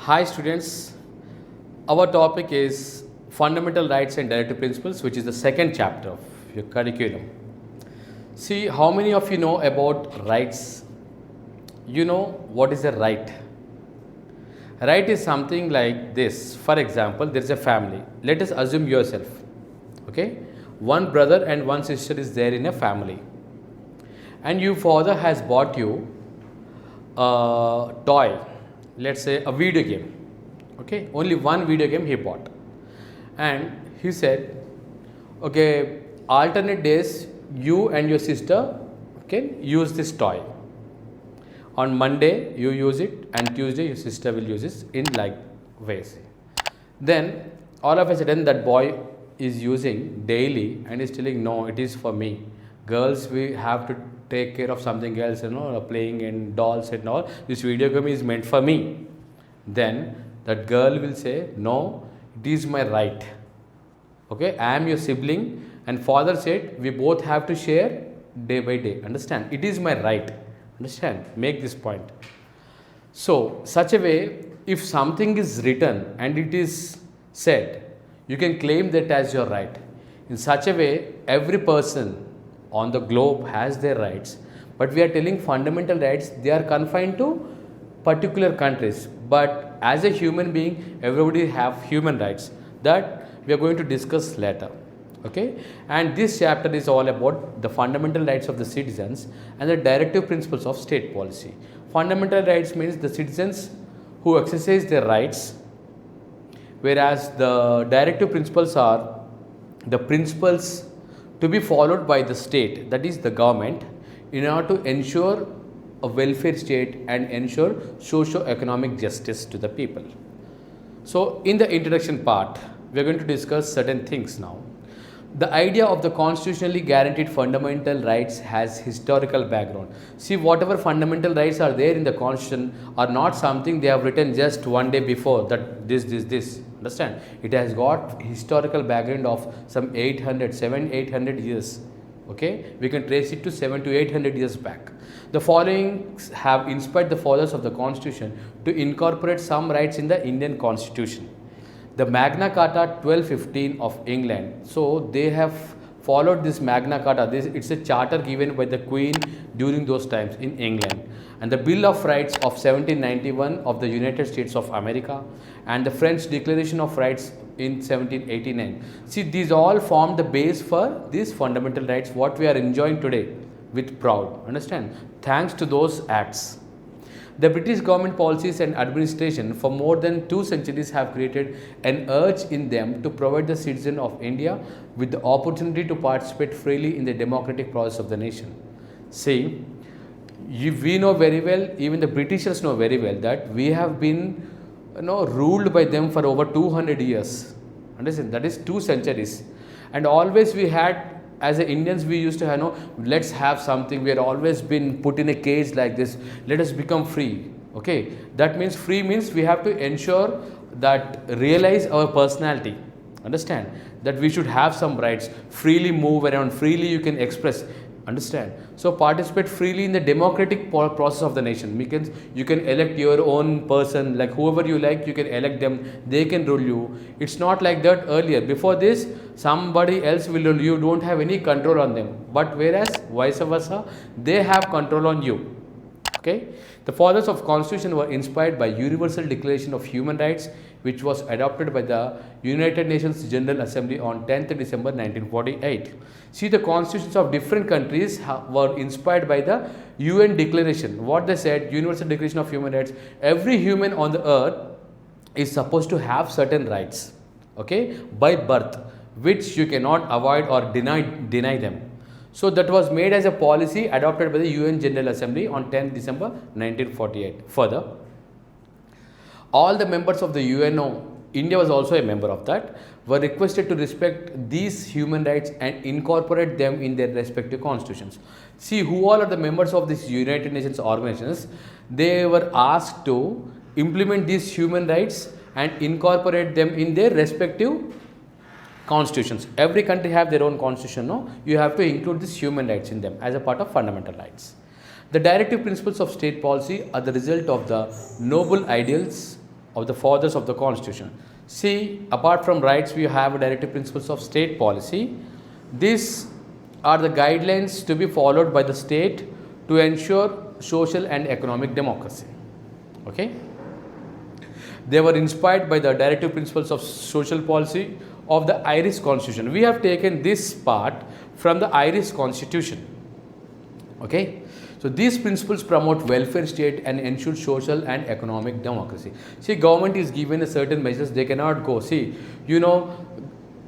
Hi students, our topic is Fundamental Rights and Directive Principles, which is the second chapter of your curriculum. See, how many of you know about rights? You know what is a right? Right is something like this. For example, there is a family. Let us assume yourself. Okay? One brother and one sister is there in a family. And your father has bought you a toy, let's say a video game. Okay, only one video game he bought, and he said, okay, alternate days you and your sister can use this toy. On Monday you use it, and Tuesday your sister will use it in like ways. Then all of a sudden that boy is using daily and is telling, no, it is for me. Girls, we have to take care of something else, playing in dolls and all. This video game is meant for me. Then that girl will say, no, it is my right. Okay, I am your sibling, and father said we both have to share day by day. Understand? It is my right. Understand? Make this point. So, such a way, if something is written and it is said, you can claim that as your right. In such a way, every person on the globe has their rights, but we are telling fundamental rights, they are confined to particular countries. But as a human being, everybody have human rights that we are going to discuss later. Okay, and this chapter is all about the fundamental rights of the citizens and the directive principles of state policy. Fundamental rights means the citizens who exercise their rights, whereas the directive principles are the principles to be followed by the state, that is the government, in order to ensure a welfare state and ensure socio-economic justice to the people. So, in the introduction part, we are going to discuss certain things now. The idea of the constitutionally guaranteed fundamental rights has historical background. See, whatever fundamental rights are there in the constitution are not something they have written just one day before that this. Understand? It has got historical background of some 800 years. Okay, we can trace it to 700 to 800 years back. The following have inspired the fathers of the constitution to incorporate some rights in the Indian constitution. The Magna Carta 1215 of England. So they have followed this Magna Carta. It's a charter given by the Queen during those times in England. And the Bill of Rights of 1791 of the United States of America, and the French Declaration of Rights in 1789. See, these all form the base for these fundamental rights what we are enjoying today with proud. Understand? Thanks to those acts. The British government policies and administration for more than 2 centuries have created an urge in them to provide the citizen of India with the opportunity to participate freely in the democratic process of the nation. See, we know very well, even the Britishers know very well that we have been ruled by them for over 200 years. Understand? That is 2 centuries. And always we had, as Indians, we used to have, let's have something. We had always been put in a cage like this. Let us become free. Okay, that means free means we have to ensure that realize our personality. Understand? That we should have some rights. Freely move around. Freely you can express. Understand? So participate freely in the democratic process of the nation. You can elect your own person, like whoever you like, you can elect them. They can rule you. It's not like that earlier. Before this, somebody else will rule you. Don't have any control on them. But whereas vice versa, they have control on you. Okay. The fathers of Constitution were inspired by Universal Declaration of Human Rights, which was adopted by the United Nations General Assembly on 10th December 1948. See, the constitutions of different countries were inspired by the UN Declaration. What they said, Universal Declaration of Human Rights, every human on the earth is supposed to have certain rights, okay, by birth, which you cannot avoid or deny them. So that was made as a policy adopted by the UN General Assembly on 10th December 1948. Further, all the members of the UNO, India was also a member of that, were requested to respect these human rights and incorporate them in their respective constitutions. See, who all are the members of these United Nations organizations? They were asked to implement these human rights and incorporate them in their respective constitutions. Every country have their own constitution, no? You have to include these human rights in them as a part of fundamental rights. The directive principles of state policy are the result of the noble ideals of the fathers of the constitution. See, apart from rights, we have directive principles of state policy. These are the guidelines to be followed by the state to ensure social and economic democracy. Okay, they were inspired by the directive principles of social policy of the Irish constitution. We have taken this part from the Irish constitution. Okay, so these principles promote welfare state and ensure social and economic democracy. See, government is given a certain measures, they cannot go. See, you know,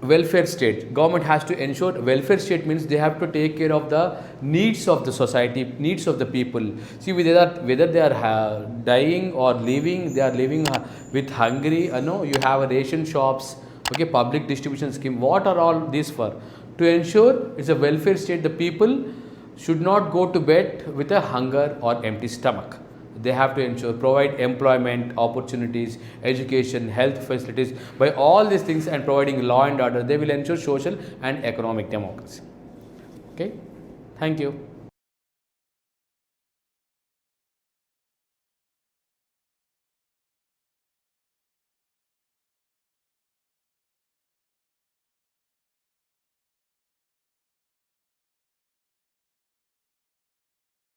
welfare state, government has to ensure. Welfare state means they have to take care of the needs of the society, needs of the people. See, whether they are dying or living, they are living with hungry, no, you have a ration shops, okay, public distribution scheme. What are all these for? To ensure it's a welfare state, the people should not go to bed with a hunger or empty stomach. They have to ensure, provide employment opportunities, education, health facilities. By all these things and providing law and order, they will ensure social and economic democracy. Okay, thank you.